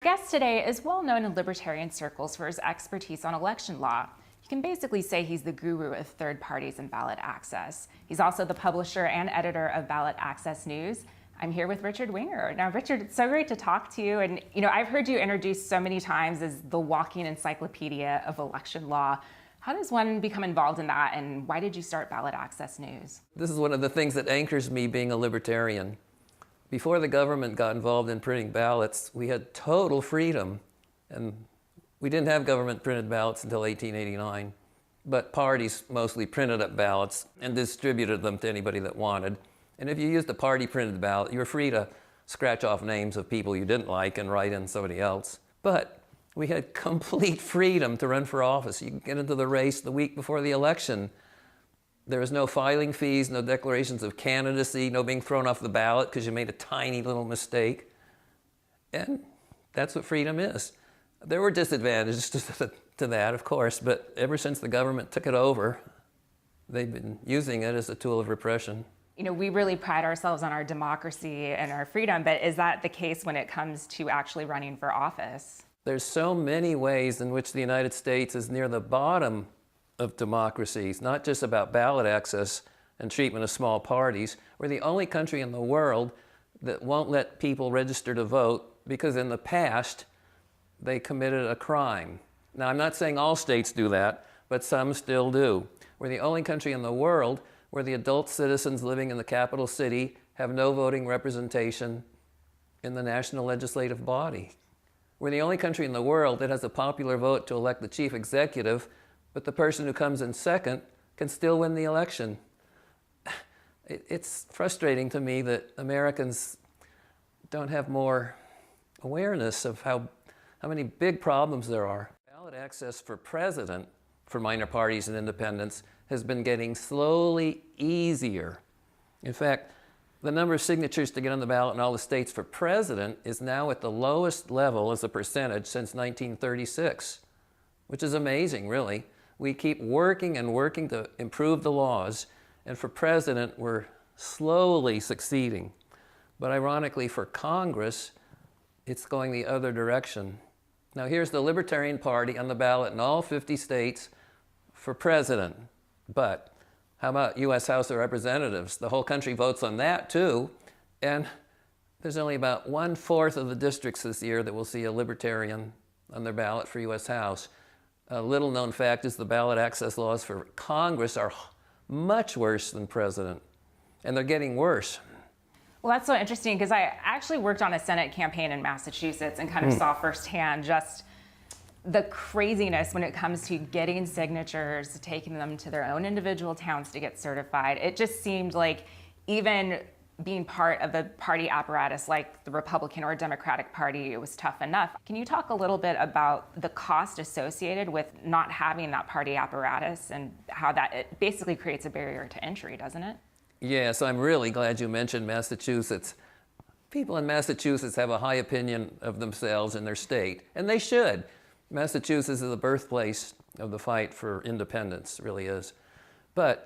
Our guest today is well known in libertarian circles for his expertise on election law. You can basically say he's the guru of third parties and ballot access. He's also the publisher and editor of Ballot Access News. I'm here with Richard Winger. Now, Richard, it's so great to talk to you. And, I've heard you introduced so many times as the walking encyclopedia of election law. How does one become involved in that, and why did you start Ballot Access News? This is one of the things that anchors me being a libertarian. Before the government got involved in printing ballots, we had total freedom. And we didn't have government printed ballots until 1889. But parties mostly printed up ballots and distributed them to anybody that wanted. And if you used a party printed ballot, you were free to scratch off names of people you didn't like and write in somebody else. But we had complete freedom to run for office. You could get into the race the week before the election. There was no filing fees, no declarations of candidacy, no being thrown off the ballot because you made a tiny little mistake. And that's what freedom is. There were disadvantages to that, of course, but ever since the government took it over, they've been using it as a tool of repression. We really pride ourselves on our democracy and our freedom, but is that the case when it comes to actually running for office? There's so many ways in which the United States is near the bottom of democracies, not just about ballot access and treatment of small parties. We're the only country in the world that won't let people register to vote because in the past they committed a crime. Now, I'm not saying all states do that, but some still do. We're the only country in the world where the adult citizens living in the capital city have no voting representation in the national legislative body. We're the only country in the world that has a popular vote to elect the chief executive, but the person who comes in second can still win the election. It's frustrating to me that Americans don't have more awareness of how many big problems there are. Ballot access for president, for minor parties and independents, has been getting slowly easier. In fact, the number of signatures to get on the ballot in all the states for president is now at the lowest level as a percentage since 1936, which is amazing, really. We keep working and working to improve the laws, and for president, we're slowly succeeding. But ironically, for Congress, it's going the other direction. Now, here's the Libertarian Party on the ballot in all 50 states for president. But how about U.S. House of Representatives? The whole country votes on that, too. And there's only about 1/4 of the districts this year that will see a Libertarian on their ballot for U.S. House. A little known fact is the ballot access laws for Congress are much worse than president, and they're getting worse. Well, that's so interesting because I actually worked on a Senate campaign in Massachusetts and kind of saw firsthand just the craziness when it comes to getting signatures, taking them to their own individual towns to get certified. It just seemed like even being part of the party apparatus like the Republican or Democratic Party, it was tough enough. Can you talk a little bit about the cost associated with not having that party apparatus and how that it basically creates a barrier to entry, doesn't it? Yes, I'm really glad you mentioned Massachusetts. People in Massachusetts have a high opinion of themselves and their state, and they should. Massachusetts is the birthplace of the fight for independence, really is. But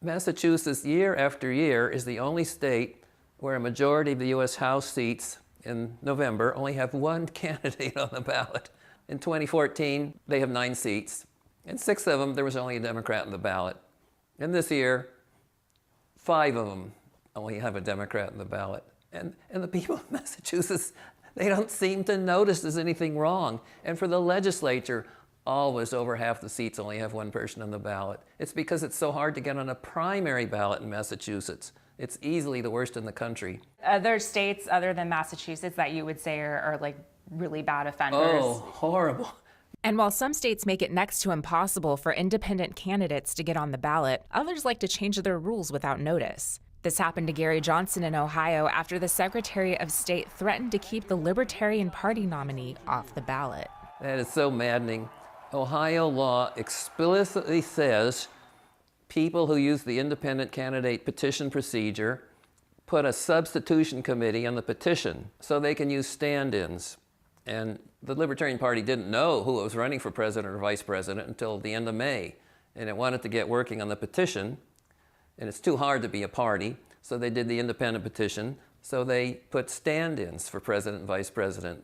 Massachusetts, year after year, is the only state where a majority of the U.S. House seats in November only have one candidate on the ballot. In 2014, they have 9 seats. In 6 of them, there was only a Democrat on the ballot. And this year, 5 of them only have a Democrat on the ballot. And the people of Massachusetts, they don't seem to notice there's anything wrong. And for the legislature, always over half the seats only have one person on the ballot. It's because it's so hard to get on a primary ballot in Massachusetts. It's easily the worst in the country. Other states other than Massachusetts that you would say are like really bad offenders? Oh, horrible. And while some states make it next to impossible for independent candidates to get on the ballot, others like to change their rules without notice. This happened to Gary Johnson in Ohio after the Secretary of State threatened to keep the Libertarian Party nominee off the ballot. That is so maddening. Ohio law explicitly says people who use the independent candidate petition procedure put a substitution committee on the petition so they can use stand-ins. And the Libertarian Party didn't know who was running for president or vice president until the end of May. And it wanted to get working on the petition. And it's too hard to be a party, so they did the independent petition. So they put stand-ins for president and vice president.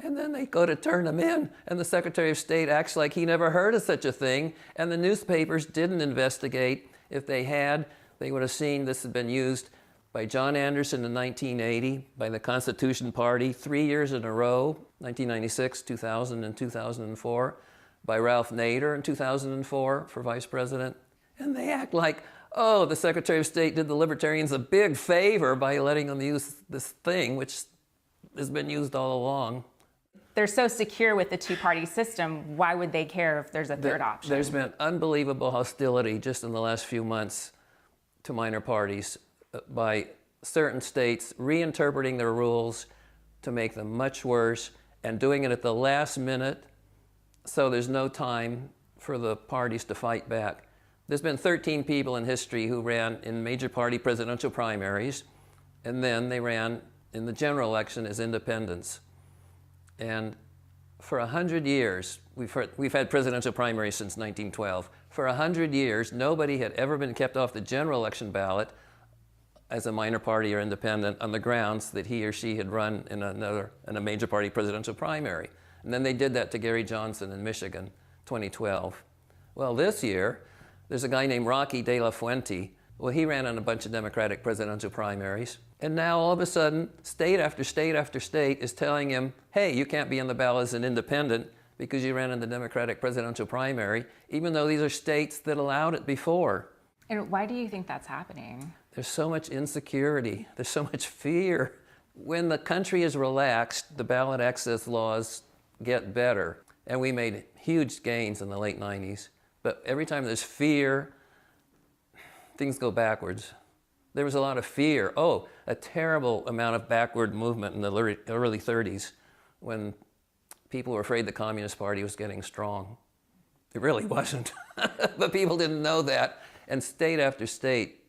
And then they go to turn them in, and the Secretary of State acts like he never heard of such a thing, and the newspapers didn't investigate. If they had, they would have seen this had been used by John Anderson in 1980, by the Constitution Party 3 years in a row, 1996, 2000, and 2004, by Ralph Nader in 2004 for vice president. And they act like, oh, the Secretary of State did the Libertarians a big favor by letting them use this thing, which has been used all along. They're so secure with the two-party system, why would they care if there's a third option? There's been unbelievable hostility just in the last few months to minor parties by certain states reinterpreting their rules to make them much worse and doing it at the last minute, so there's no time for the parties to fight back. There's been 13 people in history who ran in major party presidential primaries, and then they ran in the general election as independents. And for 100 years, we've had presidential primaries since 1912. For 100 years, nobody had ever been kept off the general election ballot as a minor party or independent on the grounds that he or she had run in a major party presidential primary. And then they did that to Gary Johnson in Michigan, 2012. Well, this year, there's a guy named Rocky De La Fuente. Well, he ran in a bunch of Democratic presidential primaries. And now all of a sudden, state after state after state is telling him, hey, you can't be on the ballot as an independent because you ran in the Democratic presidential primary, even though these are states that allowed it before. And why do you think that's happening? There's so much insecurity. There's so much fear. When the country is relaxed, the ballot access laws get better. And we made huge gains in the late 90s. But every time there's fear, things go backwards. There was a lot of fear. Oh, a terrible amount of backward movement in the early 30s when people were afraid the Communist Party was getting strong. It really wasn't. But people didn't know that. And state after state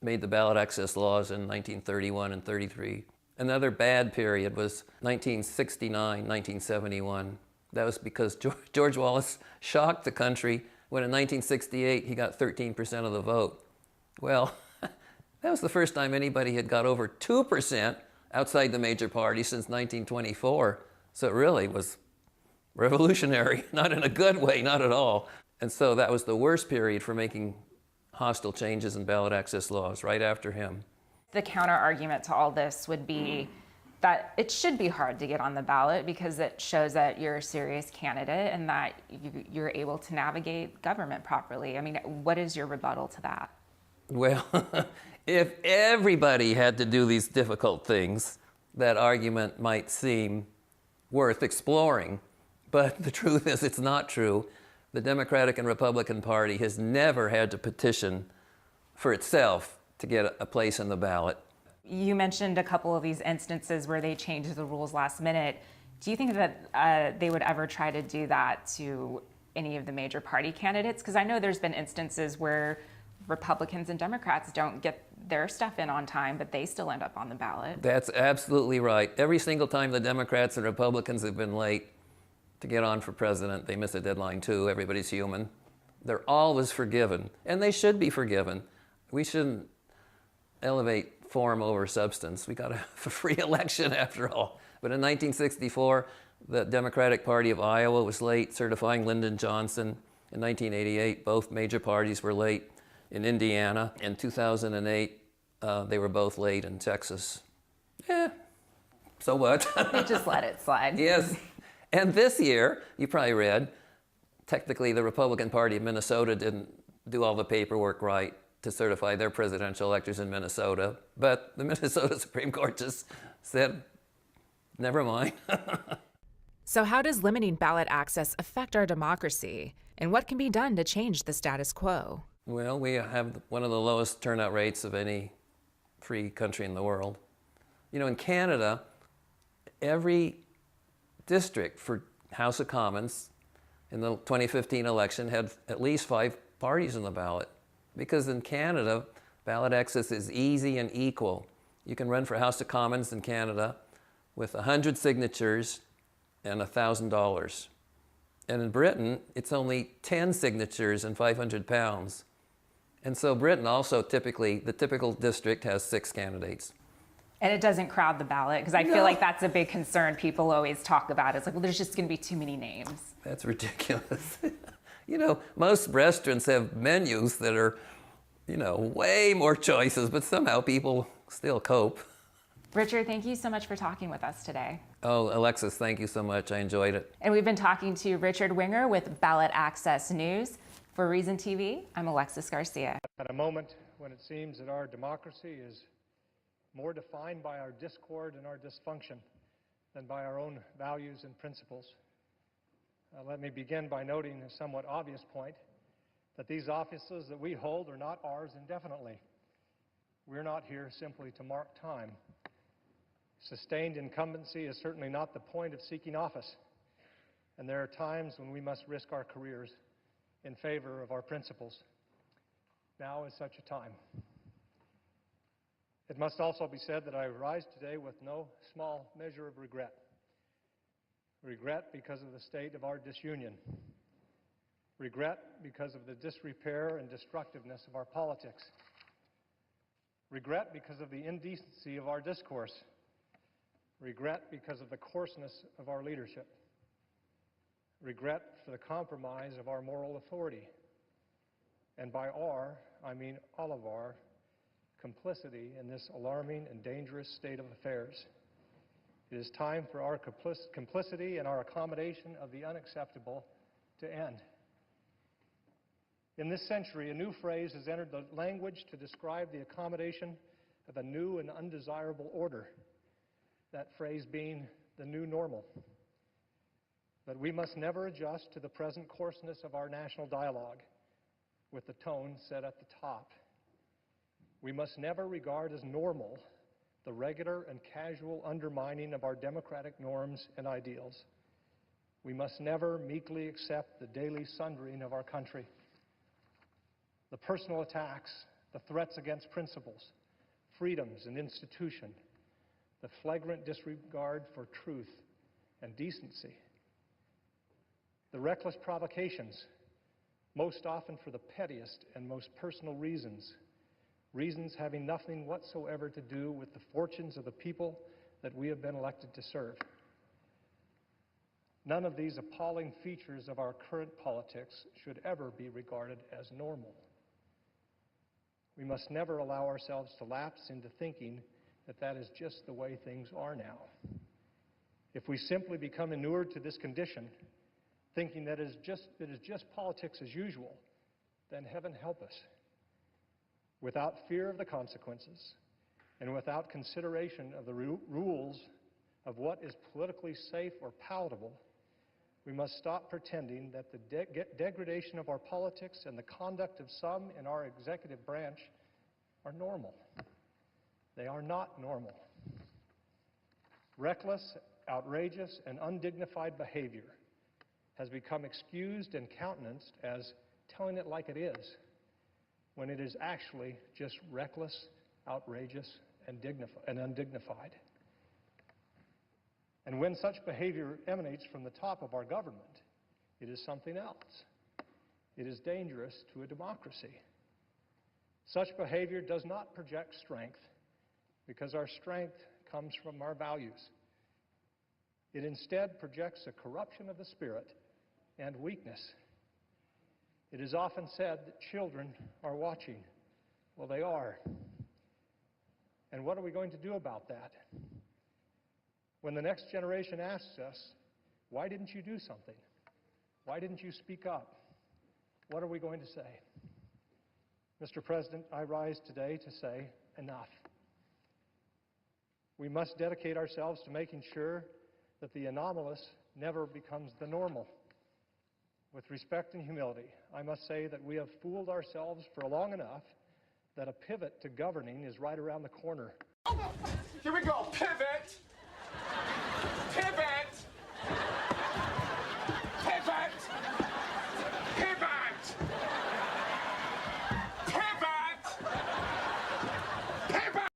made the ballot access laws in 1931 and 33. Another bad period was 1969, 1971. That was because George Wallace shocked the country when in 1968 he got 13% of the vote. Well, that was the first time anybody had got over 2% outside the major parties since 1924. So it really was revolutionary, not in a good way, not at all. And so that was the worst period for making hostile changes in ballot access laws, right after him. The counter argument to all this would be that it should be hard to get on the ballot because it shows that you're a serious candidate and that you're able to navigate government properly. I mean, what is your rebuttal to that? Well, if everybody had to do these difficult things, that argument might seem worth exploring. But the truth is, it's not true. The Democratic and Republican Party has never had to petition for itself to get a place in the ballot. You mentioned a couple of these instances where they changed the rules last minute. Do you think that they would ever try to do that to any of the major party candidates? Because I know there's been instances where Republicans and Democrats don't get their stuff in on time, but they still end up on the ballot. That's absolutely right. Every single time the Democrats and Republicans have been late to get on for president, they miss a deadline too. Everybody's human. They're always forgiven, and they should be forgiven. We shouldn't elevate form over substance. We got a free election after all. But in 1964, the Democratic Party of Iowa was late certifying Lyndon Johnson. In 1988, both major parties were late in Indiana. In 2008, they were both late in Texas. So what? They just let it slide. Yes. And this year, you probably read, technically the Republican Party of Minnesota didn't do all the paperwork right to certify their presidential electors in Minnesota, but the Minnesota Supreme Court just said, never mind. So how does limiting ballot access affect our democracy, and what can be done to change the status quo? Well, we have one of the lowest turnout rates of any free country in the world. You know, in Canada, every district for House of Commons in the 2015 election had at least 5 parties on the ballot. Because in Canada, ballot access is easy and equal. You can run for House of Commons in Canada with 100 signatures and $1,000. And in Britain, it's only 10 signatures and 500 pounds. And so Britain also the typical district has 6 candidates. And it doesn't crowd the ballot, because I feel like that's a big concern people always talk about. It's like, well, there's just going to be too many names. That's ridiculous. You know, most restaurants have menus that are, you know, way more choices, but somehow people still cope. Richard, thank you so much for talking with us today. Oh, Alexis, thank you so much. I enjoyed it. And we've been talking to Richard Winger with Ballot Access News. For Reason TV, I'm Alexis Garcia. At a moment when it seems that our democracy is more defined by our discord and our dysfunction than by our own values and principles, let me begin by noting a somewhat obvious point, that these offices that we hold are not ours indefinitely. We're not here simply to mark time. Sustained incumbency is certainly not the point of seeking office, and there are times when we must risk our careers in favor of our principles. Now is such a time. It must also be said that I rise today with no small measure of regret. Regret because of the state of our disunion. Regret because of the disrepair and destructiveness of our politics. Regret because of the indecency of our discourse. Regret because of the coarseness of our leadership. Regret for the compromise of our moral authority. And by our, I mean all of our, complicity in this alarming and dangerous state of affairs. It is time for our complicity and our accommodation of the unacceptable to end. In this century, a new phrase has entered the language to describe the accommodation of a new and undesirable order, that phrase being the new normal. But we must never adjust to the present coarseness of our national dialogue with the tone set at the top. We must never regard as normal the regular and casual undermining of our democratic norms and ideals. We must never meekly accept the daily sundering of our country. The personal attacks, the threats against principles, freedoms and institution, the flagrant disregard for truth and decency, the reckless provocations, most often for the pettiest and most personal reasons, reasons having nothing whatsoever to do with the fortunes of the people that we have been elected to serve. None of these appalling features of our current politics should ever be regarded as normal. We must never allow ourselves to lapse into thinking that that is just the way things are now. If we simply become inured to this condition, thinking that it is just politics as usual, then heaven help us. Without fear of the consequences, and without consideration of the rules of what is politically safe or palatable, we must stop pretending that the degradation of our politics and the conduct of some in our executive branch are normal. They are not normal. Reckless, outrageous, and undignified behavior has become excused and countenanced as telling it like it is, when it is actually just reckless, outrageous, and undignified. And when such behavior emanates from the top of our government, it is something else. It is dangerous to a democracy. Such behavior does not project strength, because our strength comes from our values. It instead projects a corruption of the spirit and weakness. It is often said that children are watching. Well, they are. And what are we going to do about that? When the next generation asks us, why didn't you do something? Why didn't you speak up? What are we going to say? Mr. President, I rise today to say enough. We must dedicate ourselves to making sure that the anomalous never becomes the normal. With respect and humility, I must say that we have fooled ourselves for long enough that a pivot to governing is right around the corner. Here we go, pivot! Pivot! Pivot! Pivot! Pivot! Pivot!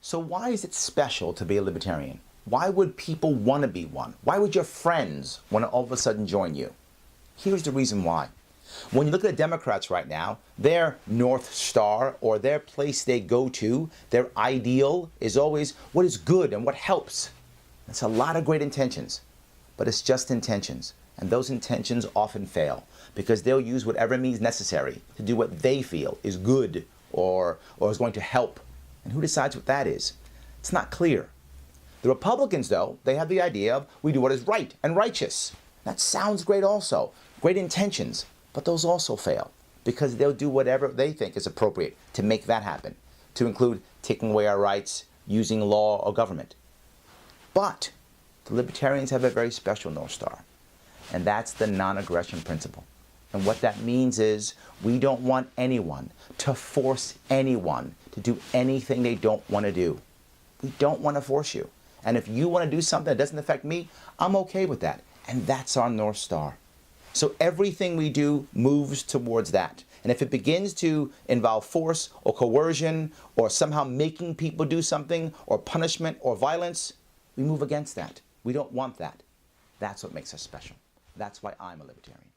So why is it special to be a libertarian? Why would people want to be one? Why would your friends want to all of a sudden join you? Here's the reason why. When you look at the Democrats right now, their North Star, or their place they go to, their ideal is always what is good and what helps. It's a lot of great intentions, but it's just intentions. And those intentions often fail because they'll use whatever means necessary to do what they feel is good or is going to help. And who decides what that is? It's not clear. The Republicans, though, they have the idea of we do what is right and righteous. That sounds great also. Great intentions. But those also fail because they'll do whatever they think is appropriate to make that happen, to include taking away our rights, using law or government. But the Libertarians have a very special North Star, and that's the non-aggression principle. And what that means is we don't want anyone to force anyone to do anything they don't want to do. We don't want to force you. And if you want to do something that doesn't affect me, I'm okay with that. And that's our North Star. So everything we do moves towards that. And if it begins to involve force or coercion or somehow making people do something or punishment or violence, we move against that. We don't want that. That's what makes us special. That's why I'm a libertarian.